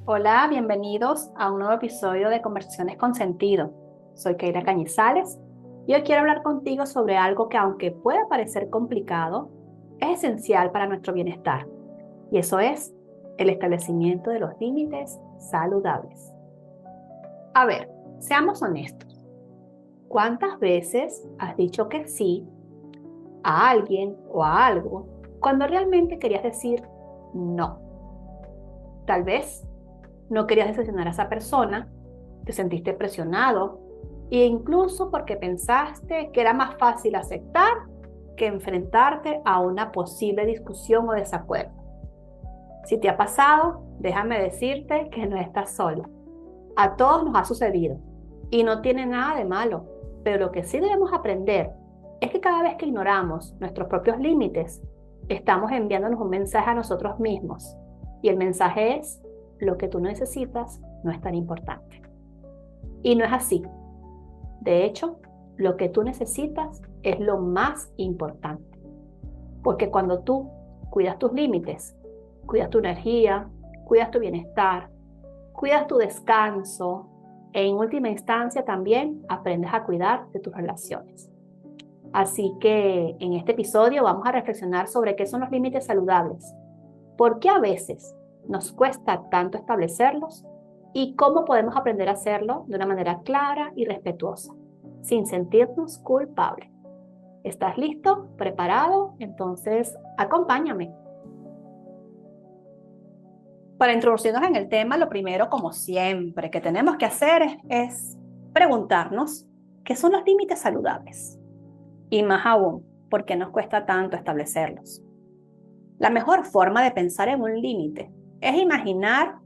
Hola, bienvenidos a un nuevo episodio de Conversaciones con Sentido. Soy Keira Cañizales y hoy quiero hablar contigo sobre algo que, aunque pueda parecer complicado, es esencial para nuestro bienestar, y eso es el establecimiento de los límites saludables. A ver, seamos honestos. ¿Cuántas veces has dicho que sí a alguien o a algo cuando realmente querías decir no? Tal vez no querías decepcionar a esa persona, te sentiste presionado e incluso porque pensaste que era más fácil aceptar que enfrentarte a una posible discusión o desacuerdo. Si te ha pasado, déjame decirte que no estás sola. A todos nos ha sucedido y no tiene nada de malo, pero lo que sí debemos aprender es que cada vez que ignoramos nuestros propios límites, estamos enviándonos un mensaje a nosotros mismos, y el mensaje es: lo que tú necesitas no es tan importante. Y no es así. De hecho, lo que tú necesitas es lo más importante. Porque cuando tú cuidas tus límites, cuidas tu energía, cuidas tu bienestar, cuidas tu descanso, e en última instancia también aprendes a cuidar de tus relaciones. Así que en este episodio vamos a reflexionar sobre qué son los límites saludables, por qué a veces nos cuesta tanto establecerlos y cómo podemos aprender a hacerlo de una manera clara y respetuosa, sin sentirnos culpables. ¿Estás listo? ¿Preparado? Entonces, acompáñame. Para introducirnos en el tema, lo primero, como siempre, que tenemos que hacer es preguntarnos qué son los límites saludables. Y más aún, ¿por qué nos cuesta tanto establecerlos? La mejor forma de pensar en un límite es imaginar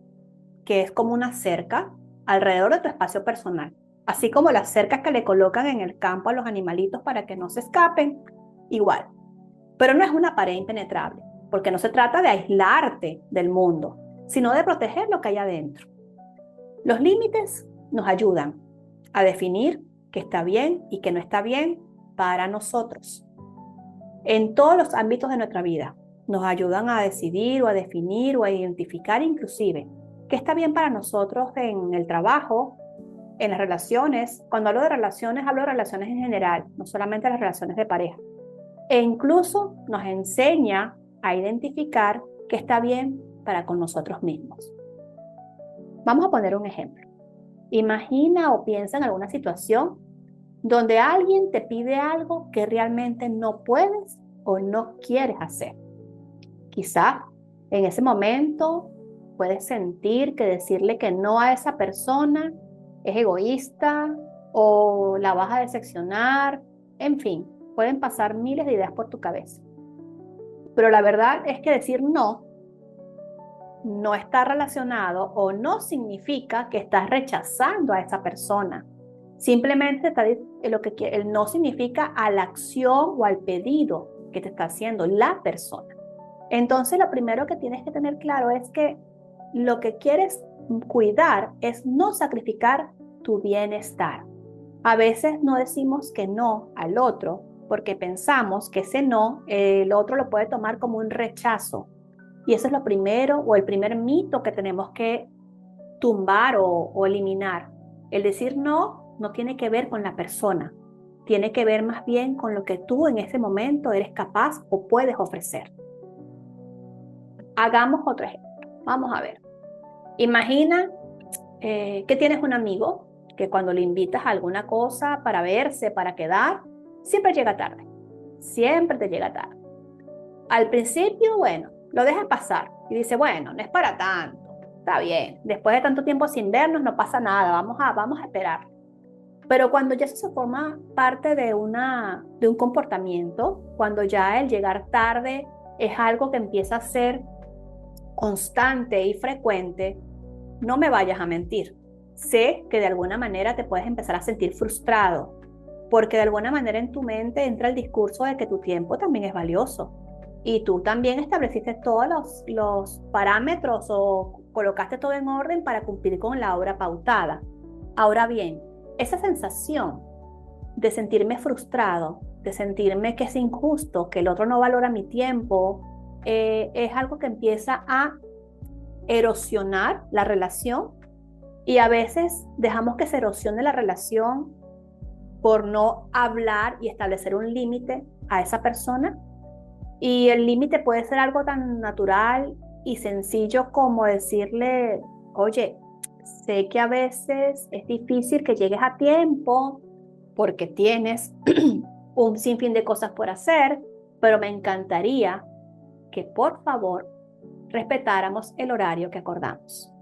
que es como una cerca alrededor de tu espacio personal, así como las cercas que le colocan en el campo a los animalitos para que no se escapen, igual. Pero no es una pared impenetrable, porque no se trata de aislarte del mundo, sino de proteger lo que hay adentro. Los límites nos ayudan a definir qué está bien y qué no está bien para nosotros en todos los ámbitos de nuestra vida. Nos ayudan a decidir o a definir o a identificar inclusive qué está bien para nosotros en el trabajo, en las relaciones. Cuando hablo de relaciones en general, no solamente las relaciones de pareja. E incluso nos enseña a identificar qué está bien para con nosotros mismos. Vamos a poner un ejemplo. Imagina o piensa en alguna situación donde alguien te pide algo que realmente no puedes o no quieres hacer. Quizá en ese momento puedes sentir que decirle que no a esa persona es egoísta o la vas a decepcionar. En fin, pueden pasar miles de ideas por tu cabeza. Pero la verdad es que decir no está relacionado o no significa que estás rechazando a esa persona. Simplemente el no significa a la acción o al pedido que te está haciendo la persona. Entonces, lo primero que tienes que tener claro es que lo que quieres cuidar es no sacrificar tu bienestar. A veces no decimos que no al otro porque pensamos que ese no, el otro lo puede tomar como un rechazo. Y eso es lo primero o el primer mito que tenemos que tumbar o eliminar. El decir no tiene que ver con la persona, tiene que ver más bien con lo que tú en ese momento eres capaz o puedes ofrecer. Hagamos otro ejemplo. Vamos a ver. Imagina que tienes un amigo que cuando le invitas a alguna cosa para verse, para quedar, siempre llega tarde. Siempre te llega tarde. Al principio, bueno, lo dejas pasar y dice, bueno, no es para tanto. Está bien, después de tanto tiempo sin vernos no pasa nada, vamos a esperar. Pero cuando ya se forma parte de un comportamiento, cuando ya el llegar tarde es algo que empieza a ser constante y frecuente, no me vayas a mentir. Sé que de alguna manera te puedes empezar a sentir frustrado, porque de alguna manera en tu mente entra el discurso de que tu tiempo también es valioso. Y tú también estableciste todos los parámetros o colocaste todo en orden para cumplir con la hora pautada. Ahora bien, esa sensación de sentirme frustrado, de sentirme que es injusto, que el otro no valora mi tiempo, es algo que empieza a erosionar la relación y a veces dejamos que se erosione la relación por no hablar y establecer un límite a esa persona. Y el límite puede ser algo tan natural y sencillo como decirle, oye, sé que a veces es difícil que llegues a tiempo porque tienes un sinfín de cosas por hacer, pero me encantaría que por favor respetáramos el horario que acordamos.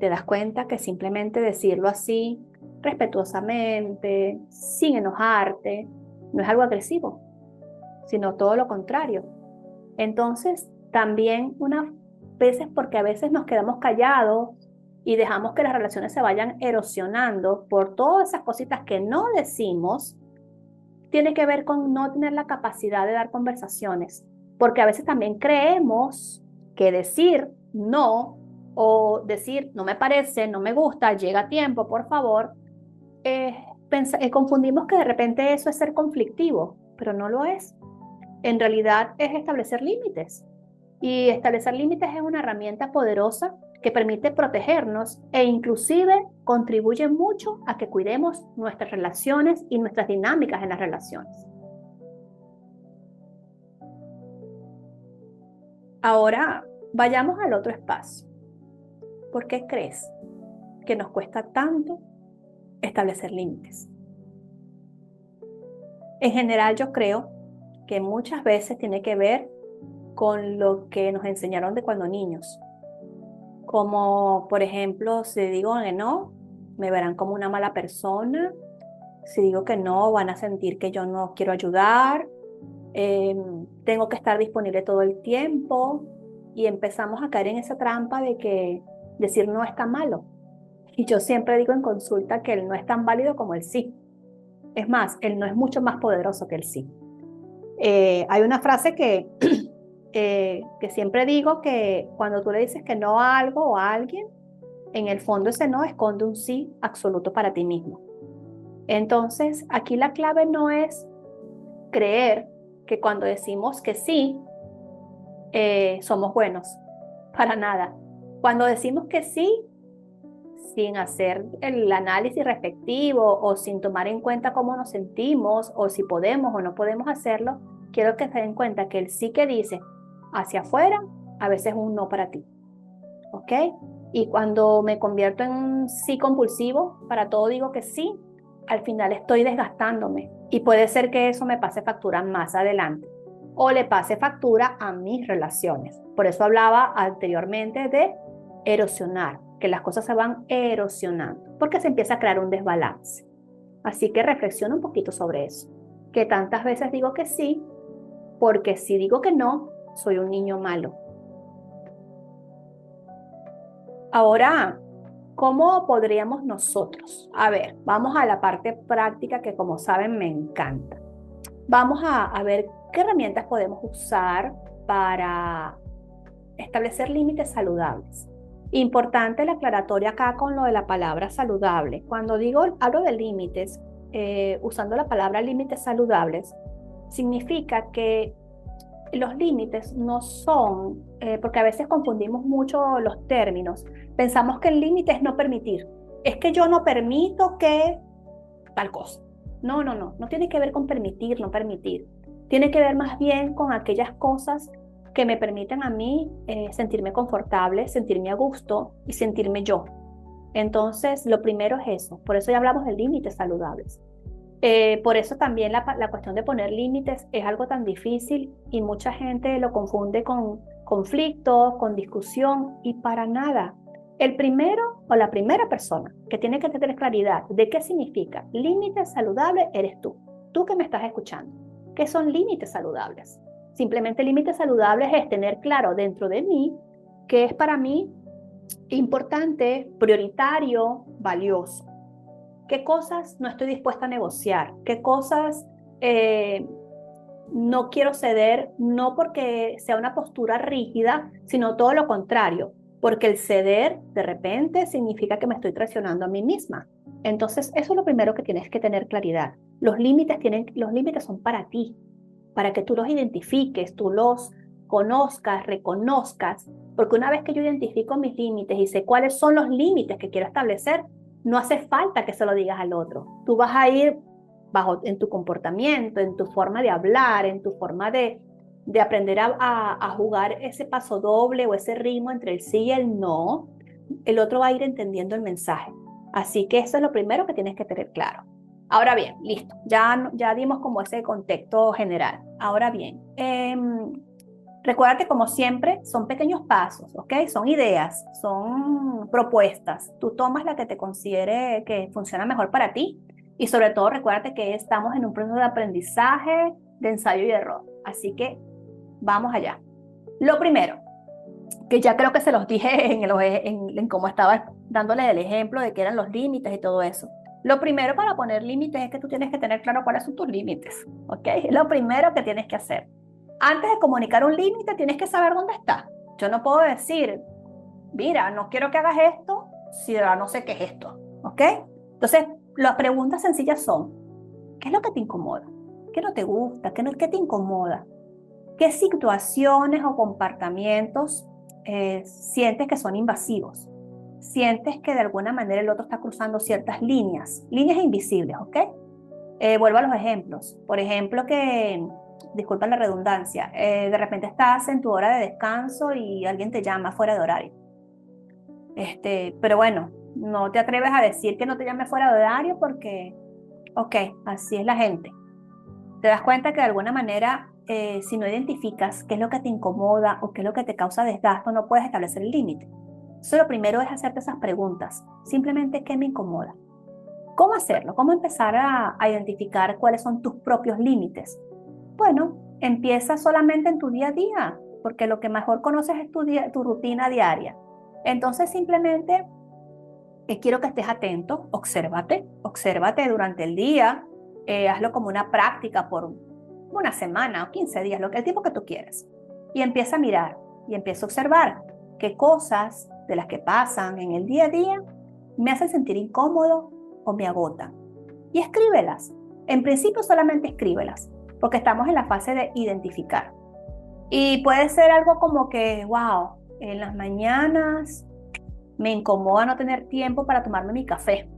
¿Te das cuenta que simplemente decirlo así, respetuosamente, sin enojarte, no es algo agresivo, sino todo lo contrario? Entonces, también unas veces, porque a veces nos quedamos callados y dejamos que las relaciones se vayan erosionando por todas esas cositas que no decimos, tiene que ver con no tener la capacidad de dar conversaciones, porque a veces también creemos que decir no o decir no me parece, no me gusta, llega a tiempo, por favor, confundimos que de repente eso es ser conflictivo, pero no lo es. En realidad es establecer límites. Y establecer límites es una herramienta poderosa que permite protegernos e inclusive contribuye mucho a que cuidemos nuestras relaciones y nuestras dinámicas en las relaciones. Ahora, vayamos al otro espacio. ¿Por qué crees que nos cuesta tanto establecer límites? En general, yo creo que muchas veces tiene que ver con lo que nos enseñaron de cuando niños. Como, por ejemplo, si digo que no, me verán como una mala persona. Si digo que no, van a sentir que yo no quiero ayudar. Tengo que estar disponible todo el tiempo. Y empezamos a caer en esa trampa de que decir no está malo. Y yo siempre digo en consulta que el no es tan válido como el sí. Es más, el no es mucho más poderoso que el sí. Hay una frase que siempre digo que cuando tú le dices que no a algo o a alguien, en el fondo ese no esconde un sí absoluto para ti mismo. Entonces, aquí la clave no es creer que cuando decimos que sí, somos buenos, para nada. Cuando decimos que sí, sin hacer el análisis respectivo o sin tomar en cuenta cómo nos sentimos o si podemos o no podemos hacerlo, quiero que se den cuenta que el sí que dice hacia afuera, a veces es un no para ti. ¿Ok? Y cuando me convierto en un sí compulsivo, para todo digo que sí, al final estoy desgastándome y puede ser que eso me pase factura más adelante o le pase factura a mis relaciones. Por eso hablaba anteriormente de erosionar, que las cosas se van erosionando porque se empieza a crear un desbalance. Así que reflexiona un poquito sobre eso, que tantas veces digo que sí, porque si digo que no, soy un niño malo. Ahora, ¿cómo podríamos nosotros? A ver, vamos a la parte práctica que como saben me encanta. Vamos a ver qué herramientas podemos usar para establecer límites saludables. Importante la aclaratoria acá con lo de la palabra saludable. Cuando hablo de límites, usando la palabra límites saludables, significa que los límites no son, porque a veces confundimos mucho los términos. Pensamos que el límite es no permitir. Es que yo no permito que tal cosa. No, no, no. No tiene que ver con permitir, no permitir. Tiene que ver más bien con aquellas cosas que me permiten a mí sentirme confortable, sentirme a gusto y sentirme yo. Entonces, lo primero es eso. Por eso ya hablamos de límites saludables. Por eso también la cuestión de poner límites es algo tan difícil y mucha gente lo confunde con conflictos, con discusión y para nada. El primero o la primera persona que tiene que tener claridad de qué significa límites saludables eres tú que me estás escuchando. ¿Qué son límites saludables? Simplemente límites saludables es tener claro dentro de mí qué es para mí importante, prioritario, valioso. ¿Qué cosas no estoy dispuesta a negociar? ¿Qué cosas no quiero ceder? No porque sea una postura rígida, sino todo lo contrario, porque el ceder de repente significa que me estoy traicionando a mí misma. Entonces, eso es lo primero que tienes que tener claridad. Los límites son para ti, para que tú los identifiques, tú los conozcas, reconozcas Porque una vez que yo identifico mis límites y sé cuáles son los límites que quiero establecer, no hace falta que se lo digas al otro. Tú vas a ir en tu comportamiento, en tu forma de hablar, en tu forma de aprender a jugar ese paso doble o ese ritmo entre el sí y el no. El otro va a ir entendiendo el mensaje. Así que eso es lo primero que tienes que tener claro. Ahora bien, listo, ya dimos como ese contexto general. Ahora bien, recuerda que como siempre son pequeños pasos, ¿ok? Son ideas, son propuestas. Tú tomas la que te considere que funciona mejor para ti y sobre todo recuérdate que estamos en un proceso de aprendizaje, de ensayo y error. Así que vamos allá. Lo primero, que ya creo que se los dije en cómo estaba dándole el ejemplo de qué eran los límites y todo eso. Lo primero para poner límites es que tú tienes que tener claro cuáles son tus límites, ¿ok? Es lo primero que tienes que hacer. Antes de comunicar un límite, tienes que saber dónde está. Yo no puedo decir, mira, no quiero que hagas esto si ahora no sé qué es esto, ¿ok? Entonces, las preguntas sencillas son, ¿qué es lo que te incomoda? ¿Qué no te gusta? ¿Qué te incomoda? ¿Qué situaciones o comportamientos sientes que son invasivos? Sientes que de alguna manera el otro está cruzando ciertas líneas invisibles, ¿ok? Vuelvo a los ejemplos. Por ejemplo, disculpa la redundancia, de repente estás en tu hora de descanso y alguien te llama fuera de horario. Pero bueno, no te atreves a decir que no te llame fuera de horario porque, ok, así es la gente. Te das cuenta que de alguna manera, si no identificas qué es lo que te incomoda o qué es lo que te causa desgasto, no puedes establecer el límite. Entonces, lo primero es hacerte esas preguntas. Simplemente, ¿qué me incomoda? ¿Cómo hacerlo? ¿Cómo empezar a identificar cuáles son tus propios límites? Bueno, empieza solamente en tu día a día, porque lo que mejor conoces es tu rutina diaria. Entonces, simplemente quiero que estés atento, obsérvate durante el día, hazlo como una práctica por una semana o 15 días, el tiempo que tú quieras. Y empieza a mirar y empieza a observar qué cosas de las que pasan en el día a día me hacen sentir incómodo o me agotan. Y escríbelas. En principio solamente escríbelas, porque estamos en la fase de identificar. Y puede ser algo como que, wow, en las mañanas me incomoda no tener tiempo para tomarme mi café.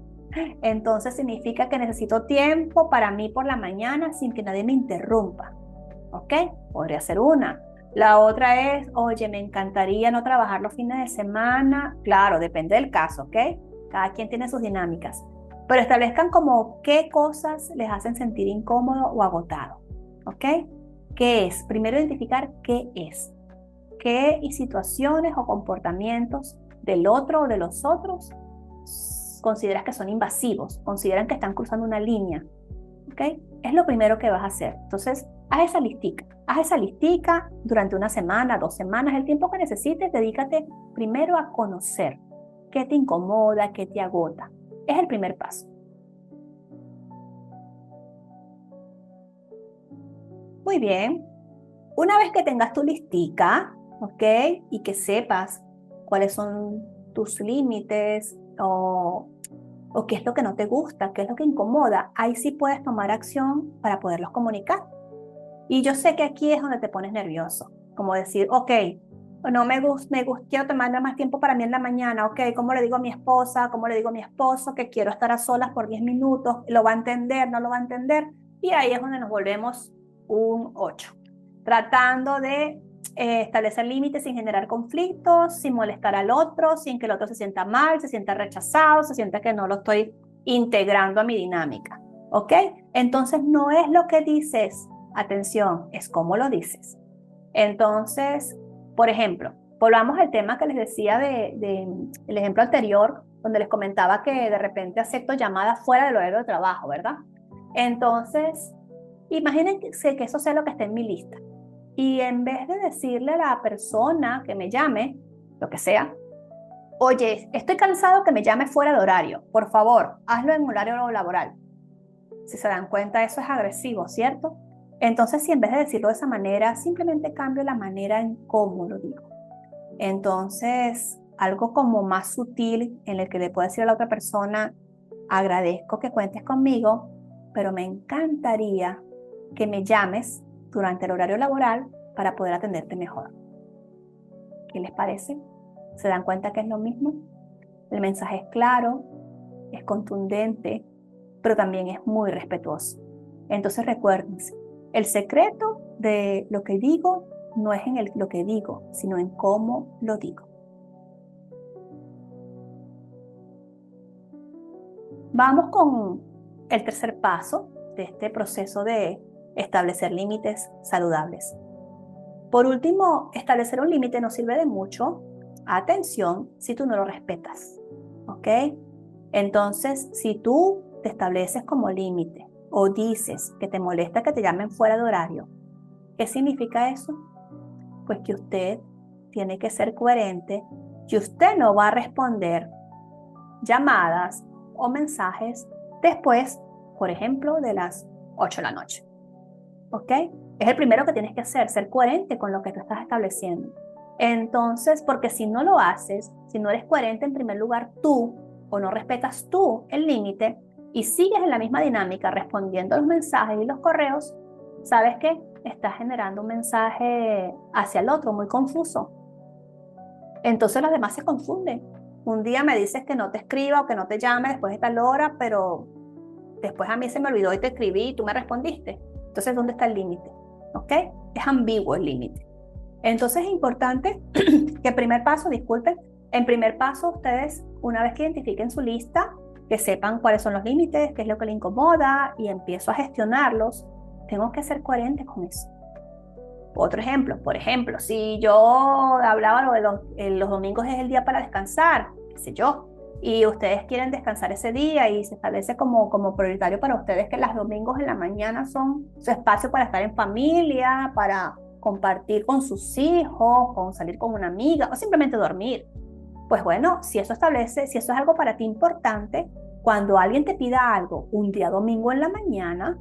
Entonces significa que necesito tiempo para mí por la mañana sin que nadie me interrumpa. ¿Ok? Podría ser una. La otra es, oye, me encantaría no trabajar los fines de semana. Claro, depende del caso, ¿ok? Cada quien tiene sus dinámicas. Pero establezcan como qué cosas les hacen sentir incómodo o agotado. ¿Ok? ¿Qué es? Primero identificar qué es. ¿Qué y situaciones o comportamientos del otro o de los otros consideras que son invasivos, consideran que están cruzando una línea? ¿Ok? Es lo primero que vas a hacer. Entonces, haz esa listica durante una semana, 2 semanas, el tiempo que necesites, dedícate primero a conocer qué te incomoda, qué te agota. Es el primer paso. Muy bien. Una vez que tengas tu listica, ¿ok? Y que sepas cuáles son tus límites o qué es lo que no te gusta, qué es lo que incomoda, ahí sí puedes tomar acción para poderlos comunicar. Y yo sé que aquí es donde te pones nervioso, como decir, ok, no quiero tomarme más tiempo para mí en la mañana, ok, ¿cómo le digo a mi esposa? ¿Cómo le digo a mi esposo que quiero estar a solas por 10 minutos? ¿Lo va a entender? ¿No lo va a entender? Y ahí es donde nos volvemos un 8, tratando de establecer límites sin generar conflictos, sin molestar al otro, sin que el otro se sienta mal, se sienta rechazado, se sienta que no lo estoy integrando a mi dinámica, ¿ok? Entonces no es lo que dices, atención, es cómo lo dices. Entonces, por ejemplo, volvamos al tema que les decía el ejemplo anterior, donde les comentaba que de repente acepto llamadas fuera del horario de trabajo, ¿verdad? Entonces, imagínense que eso sea lo que esté en mi lista. Y en vez de decirle a la persona que me llame, lo que sea, oye, estoy cansado que me llame fuera de horario, por favor, hazlo en horario laboral. Si se dan cuenta, eso es agresivo, ¿cierto? Entonces, si en vez de decirlo de esa manera, simplemente cambio la manera en cómo lo digo. Entonces, algo como más sutil en el que le puedo decir a la otra persona, agradezco que cuentes conmigo, pero me encantaría que me llames durante el horario laboral para poder atenderte mejor. ¿Qué les parece? ¿Se dan cuenta que es lo mismo? El mensaje es claro, es contundente, pero también es muy respetuoso. Entonces recuérdense, el secreto de lo que digo no es en lo que digo, sino en cómo lo digo. Vamos con el tercer paso de este proceso de establecer límites saludables. Por último, establecer un límite no sirve de mucho, atención, si tú no lo respetas, ¿ok? Entonces, si tú te estableces como límite o dices que te molesta que te llamen fuera de horario, ¿qué significa eso? Pues que usted tiene que ser coherente, que usted no va a responder llamadas o mensajes después, por ejemplo, de las 8 de la noche. ¿Ok? Es el primero que tienes que hacer, ser coherente con lo que tú estás estableciendo. Entonces, porque si no lo haces, si no eres coherente en primer lugar tú o no respetas tú el límite y sigues en la misma dinámica respondiendo a los mensajes y los correos, ¿sabes qué? Estás generando un mensaje hacia el otro muy confuso. Entonces los demás se confunden. Un día me dices que no te escriba o que no te llame después de tal hora, pero después a mí se me olvidó y te escribí y tú me respondiste. Entonces, ¿dónde está el límite? ¿Ok? Es ambiguo el límite. Entonces, es importante que en primer paso ustedes, una vez que identifiquen su lista, que sepan cuáles son los límites, qué es lo que les incomoda y empiezo a gestionarlos, tengo que ser coherente con eso. Otro ejemplo, por ejemplo, si yo hablaba lo de los domingos es el día para descansar, qué sé yo, y ustedes quieren descansar ese día y se establece como prioritario para ustedes que los domingos en la mañana son su espacio para estar en familia, para compartir con sus hijos, con salir con una amiga o simplemente dormir. Pues bueno, si eso es algo para ti importante, cuando alguien te pida algo un día domingo en la mañana,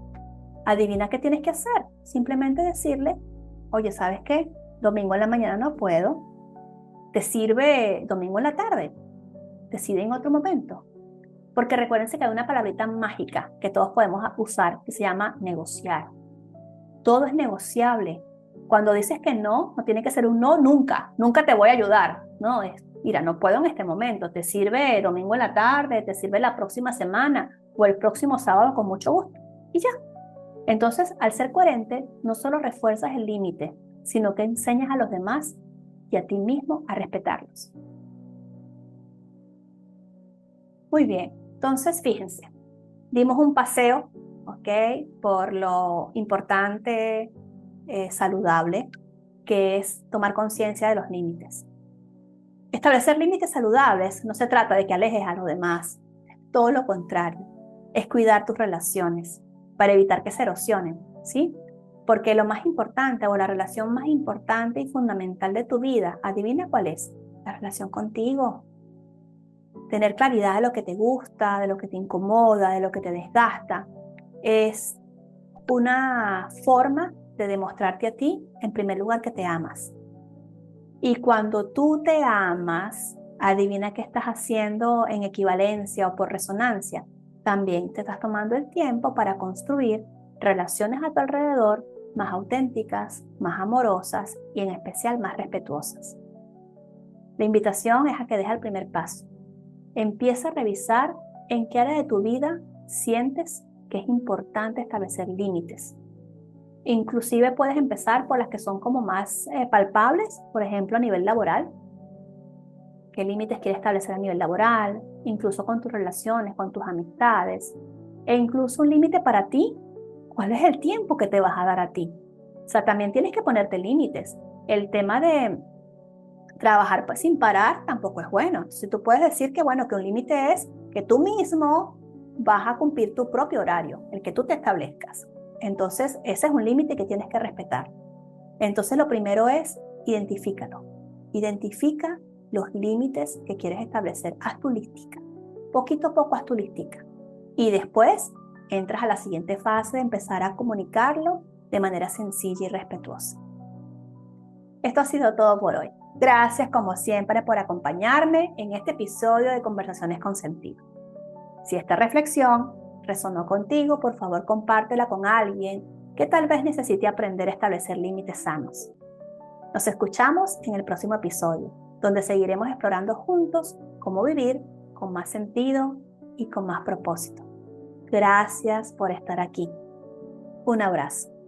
adivina qué tienes que hacer. Simplemente decirle, oye, ¿sabes qué? Domingo en la mañana no puedo. ¿Te sirve domingo en la tarde? Decide en otro momento. Porque recuérdense que hay una palabrita mágica que todos podemos usar que se llama negociar. Todo es negociable. Cuando dices que no, no tiene que ser un no nunca. Nunca te voy a ayudar. No, es, mira, no puedo en este momento. ¿Te sirve domingo en la tarde? ¿Te sirve la próxima semana? ¿O el próximo sábado con mucho gusto? Y ya. Entonces, al ser coherente, no solo refuerzas el límite, sino que enseñas a los demás y a ti mismo a respetarlos. Muy bien, entonces fíjense, dimos un paseo, ¿ok? Por lo importante, saludable, que es tomar conciencia de los límites. Establecer límites saludables no se trata de que alejes a los demás, todo lo contrario, es cuidar tus relaciones para evitar que se erosionen, ¿sí? Porque lo más importante o la relación más importante y fundamental de tu vida, adivina cuál es, la relación contigo. Tener claridad de lo que te gusta, de lo que te incomoda, de lo que te desgasta, es una forma de demostrarte a ti, en primer lugar, que te amas. Y cuando tú te amas, adivina qué estás haciendo en equivalencia o por resonancia. También te estás tomando el tiempo para construir relaciones a tu alrededor más auténticas, más amorosas y en especial más respetuosas. La invitación es a que des el primer paso. Empieza a revisar en qué área de tu vida sientes que es importante establecer límites. Inclusive puedes empezar por las que son como más palpables, por ejemplo a nivel laboral. ¿Qué límites quieres establecer a nivel laboral? Incluso con tus relaciones, con tus amistades. E incluso un límite para ti. ¿Cuál es el tiempo que te vas a dar a ti? O sea, también tienes que ponerte límites. El tema de trabajar pues, sin parar tampoco es bueno. Si tú puedes decir que bueno, que un límite es que tú mismo vas a cumplir tu propio horario, el que tú te establezcas. Entonces, ese es un límite que tienes que respetar. Entonces, lo primero es identifícalo. Identifica los límites que quieres establecer. Haz tu listica. Poquito a poco haz tu listica. Y después entras a la siguiente fase de empezar a comunicarlo de manera sencilla y respetuosa. Esto ha sido todo por hoy. Gracias como siempre por acompañarme en este episodio de Conversaciones con Sentido. Si esta reflexión resonó contigo, por favor compártela con alguien que tal vez necesite aprender a establecer límites sanos. Nos escuchamos en el próximo episodio, donde seguiremos explorando juntos cómo vivir con más sentido y con más propósito. Gracias por estar aquí. Un abrazo.